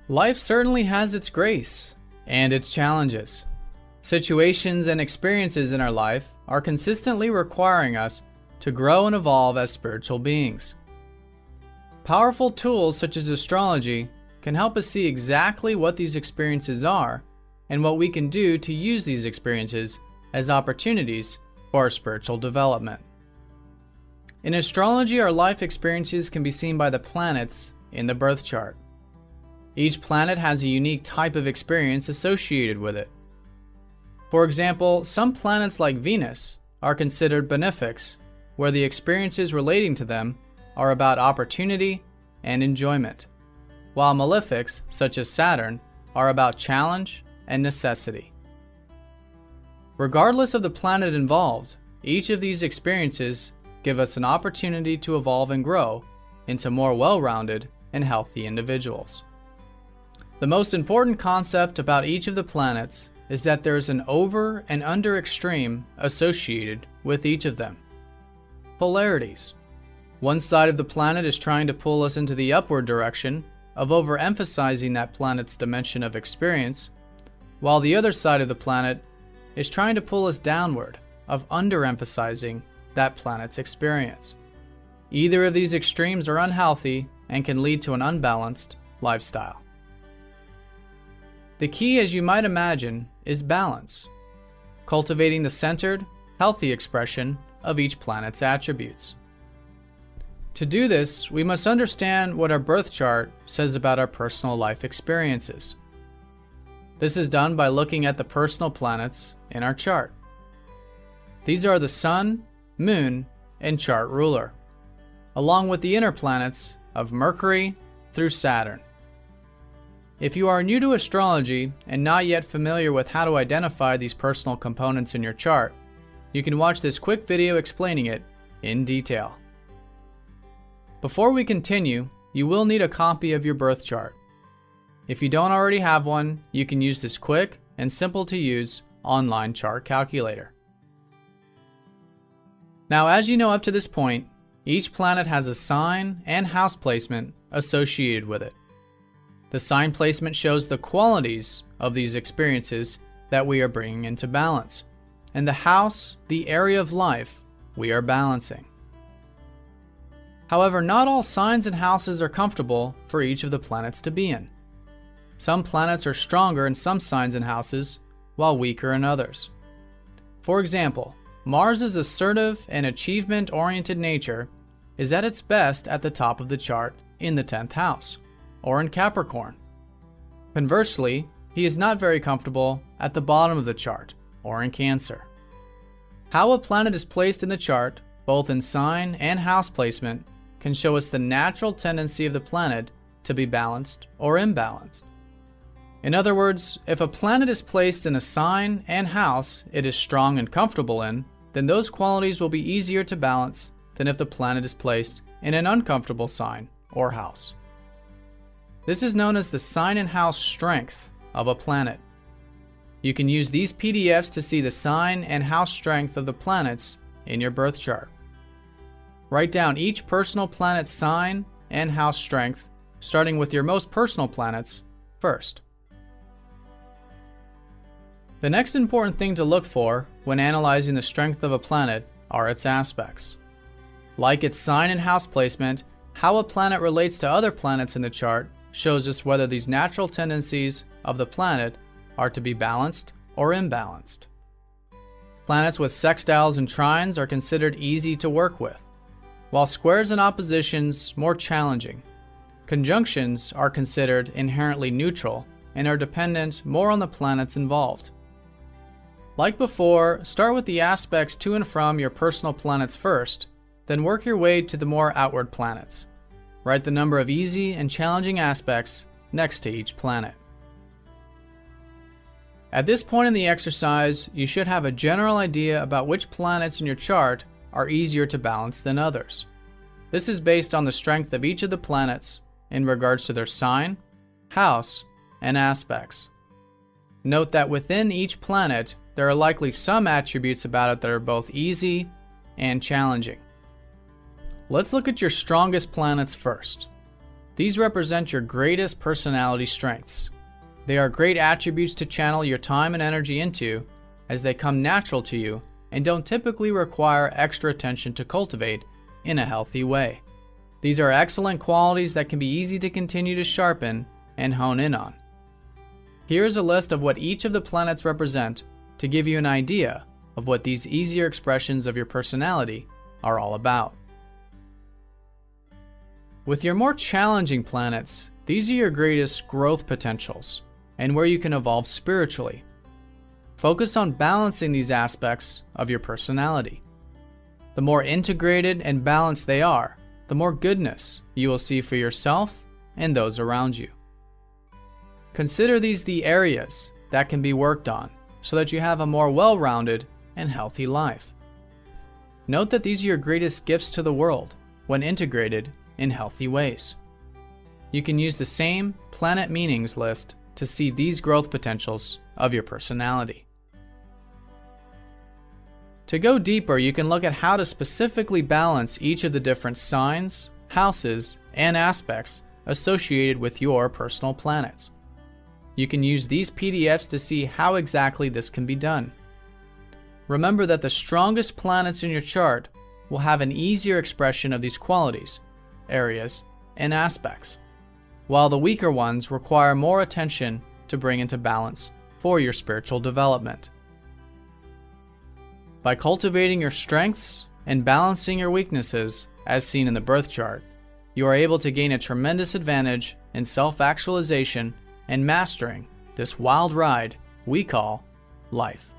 Life certainly has its grace and its challenges. Situations and experiences in our life are consistently requiring us to grow and evolve as spiritual beings. Powerful tools such as astrology can help us see exactly what these experiences are and what we can do to use these experiences as opportunities for our spiritual development. In astrology, our life experiences can be seen by the planets in the birth chart. Each planet has a unique type of experience associated with it. For example, some planets like Venus are considered benefics, where the experiences relating to them are about opportunity and enjoyment, while malefics, such as Saturn, are about challenge and necessity. Regardless of the planet involved, each of these experiences give us an opportunity to evolve and grow into more well-rounded and healthy individuals. The most important concept about each of the planets is that there's an over and under extreme associated with each of them. Polarities. One side of the planet is trying to pull us into the upward direction of overemphasizing that planet's dimension of experience, while the other side of the planet is trying to pull us downward of underemphasizing that planet's experience. Either of these extremes are unhealthy and can lead to an unbalanced lifestyle. The key, as you might imagine, is balance, cultivating the centered, healthy expression of each planet's attributes. To do this, we must understand what our birth chart says about our personal life experiences. This is done by looking at the personal planets in our chart. These are the Sun, Moon, and chart ruler, along with the inner planets of Mercury through Saturn. If you are new to astrology and not yet familiar with how to identify these personal components in your chart, you can watch this quick video explaining it in detail. Before we continue, you will need a copy of your birth chart. If you don't already have one, you can use this quick and simple to use online chart calculator. Now, as you know up to this point, each planet has a sign and house placement associated with it. The sign placement shows the qualities of these experiences that we are bringing into balance, and the house, the area of life we are balancing. However, not all signs and houses are comfortable for each of the planets to be in. Some planets are stronger in some signs and houses, while weaker in others. For example, Mars' assertive and achievement-oriented nature is at its best at the top of the chart in the 10th house, or in Capricorn. Conversely, he is not very comfortable at the bottom of the chart, or in Cancer. How a planet is placed in the chart, both in sign and house placement, can show us the natural tendency of the planet to be balanced or imbalanced. In other words, if a planet is placed in a sign and house it is strong and comfortable in, then those qualities will be easier to balance than if the planet is placed in an uncomfortable sign or house. This is known as the sign and house strength of a planet. You can use these PDFs to see the sign and house strength of the planets in your birth chart. Write down each personal planet's sign and house strength, starting with your most personal planets first. The next important thing to look for when analyzing the strength of a planet are its aspects. Like its sign and house placement, how a planet relates to other planets in the chart shows us whether these natural tendencies of the planet are to be balanced or imbalanced. Planets with sextiles and trines are considered easy to work with, while squares and oppositions more challenging. Conjunctions are considered inherently neutral and are dependent more on the planets involved. Like before, start with the aspects to and from your personal planets first, then work your way to the more outward planets. Write the number of easy and challenging aspects next to each planet. At this point in the exercise, you should have a general idea about which planets in your chart are easier to balance than others. This is based on the strength of each of the planets in regards to their sign, house, and aspects. Note that within each planet, there are likely some attributes about it that are both easy and challenging. Let's look at your strongest planets first. These represent your greatest personality strengths. They are great attributes to channel your time and energy into, as they come natural to you and don't typically require extra attention to cultivate in a healthy way. These are excellent qualities that can be easy to continue to sharpen and hone in on. Here's a list of what each of the planets represent to give you an idea of what these easier expressions of your personality are all about. With your more challenging planets, these are your greatest growth potentials and where you can evolve spiritually. Focus on balancing these aspects of your personality. The more integrated and balanced they are, the more goodness you will see for yourself and those around you. Consider these the areas that can be worked on so that you have a more well-rounded and healthy life. Note that these are your greatest gifts to the world when integrated in healthy ways. You can use the same planet meanings list to see these growth potentials of your personality. To go deeper, you can look at how to specifically balance each of the different signs, houses, and aspects associated with your personal planets. You can use these PDFs to see how exactly this can be done. Remember that the strongest planets in your chart will have an easier expression of these qualities, areas, and aspects, while the weaker ones require more attention to bring into balance for your spiritual development. By cultivating your strengths and balancing your weaknesses, as seen in the birth chart, you are able to gain a tremendous advantage in self-actualization and mastering this wild ride we call life.